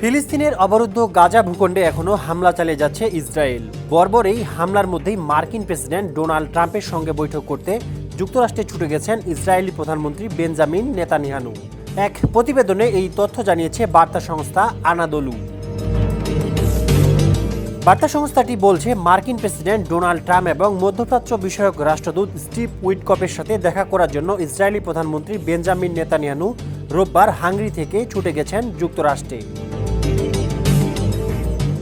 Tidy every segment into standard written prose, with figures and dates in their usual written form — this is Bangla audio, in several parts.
ফিলিস্তিনের অবরুদ্ধ গাজা ভূখণ্ডে এখনও হামলা চালিয়ে যাচ্ছে ইসরায়েল। বর্বর এই হামলার মধ্যেই মার্কিন প্রেসিডেন্ট ডোনাল্ড ট্রাম্পের সঙ্গে বৈঠক করতে যুক্তরাষ্ট্রে ছুটে গেছেন ইসরায়েলি প্রধানমন্ত্রী বেঞ্জামিন নেতানিয়াহু। এক প্রতিবেদনে এই তথ্য জানিয়েছে বার্তা সংস্থা আনাদোলু। বার্তা সংস্থাটি বলছে, মার্কিন প্রেসিডেন্ট ডোনাল্ড ট্রাম্প এবং মধ্যপ্রাচ্য বিষয়ক রাষ্ট্রদূত স্টিভ উইটকফের সাথে দেখা করার জন্য ইসরায়েলি প্রধানমন্ত্রী বেঞ্জামিন নেতানিয়াহু রোববার হাঙ্গেরি থেকে ছুটে গেছেন যুক্তরাষ্ট্রে।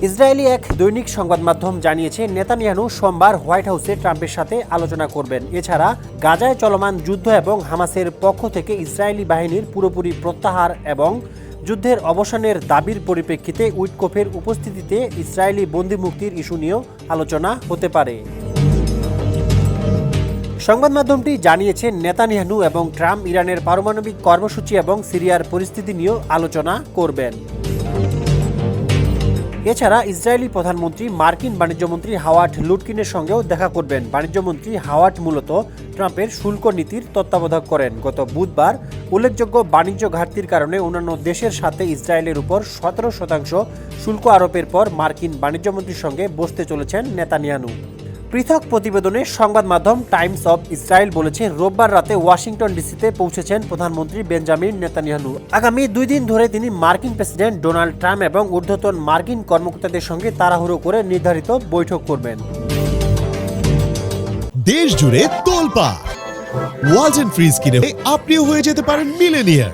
ইসরায়েলি এক দৈনিক সংবাদ মাধ্যম জানিয়েছে, নেতানিয়াহু সোমবার হোয়াইট হাউসে ট্রাম্পের সাথে আলোচনা করবেন। এছাড়া গাজায় চলমান যুদ্ধ এবং হামাসের পক্ষ থেকে ইসরায়েলি বাহিনীর পুরোপুরি প্রত্যাহার এবং যুদ্ধের অবসানের দাবির পরিপ্রেক্ষিতে উইটকফের উপস্থিতিতে ইসরায়েলি বন্দী মুক্তির ইস্যু নিয়েও আলোচনা হতে পারে। সংবাদ মাধ্যমটি জানিয়েছে, নেতানিয়াহু এবং ট্রাম্প ইরানের পারমাণবিক কর্মসূচি এবং সিরিয়ার পরিস্থিতি নিয়েও আলোচনা করবেন। এছাড়া ইসরায়েলি প্রধানমন্ত্রী মার্কিন বাণিজ্যমন্ত্রী হাওয়ার্ড লুটকিনের সঙ্গেও দেখা করবেন। বাণিজ্যমন্ত্রী হাওয়ার্ড মূলত ট্রাম্পের শুল্ক নীতির তত্ত্বাবধায়ক করেন। গত বুধবার উল্লেখযোগ্য বাণিজ্য ঘাটতির কারণে অন্যান্য দেশের সাথে ইসরায়েলের উপর 17% শুল্ক আরোপের পর মার্কিন বাণিজ্যমন্ত্রীর সঙ্গে বসতে চলেছেন নেতানিয়াহু। পৃথক প্রতিবেদনে সংবাদ মাধ্যম টাইমস অব ইসরায়েল বলেছে, রোববার রাতে ওয়াশিংটন ডিসিতে পৌঁছেছেন প্রধানমন্ত্রী বেঞ্জামিন নেতানিয়াহু। আগামী 2 দিন ধরে তিনি মার্কিন প্রেসিডেন্ট ডোনাল্ড ট্রাম্প এবং ঊর্ধ্বতন মার্কিন কর্মকর্তাদের সঙ্গে তাড়াহুড়ো করে নির্ধারিত বৈঠক করবেন। দেশ জুড়ে তোলপাড় ওয়ালটন ফ্রিজ কিনে আপনিও হয়ে যেতে পারেন মিলেনিয়ার।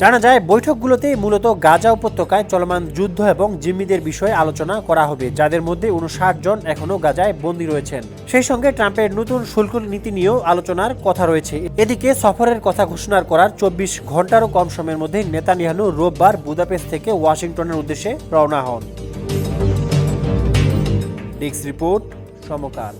জানা যায়, বৈঠকগুলোতে মূলত গাজা উপত্যকায় চলমান যুদ্ধ এবং জিম্মিদের বিষয়ে আলোচনা করা হবে, যাদের মধ্যে 59 জন এখনও গাজায় বন্দী রয়েছেন। সেই সঙ্গে ট্রাম্পের নতুন শুল্ক নীতি নিয়েও আলোচনার কথা রয়েছে। এদিকে সফরের কথা ঘোষণা করার 24 ঘন্টারও কম সময়ের মধ্যে নেতানিয়াহু রোববার বুদাপেস্ট থেকে ওয়াশিংটনের উদ্দেশ্যে রওনা হন। ডেস্ক রিপোর্ট, সমকাল।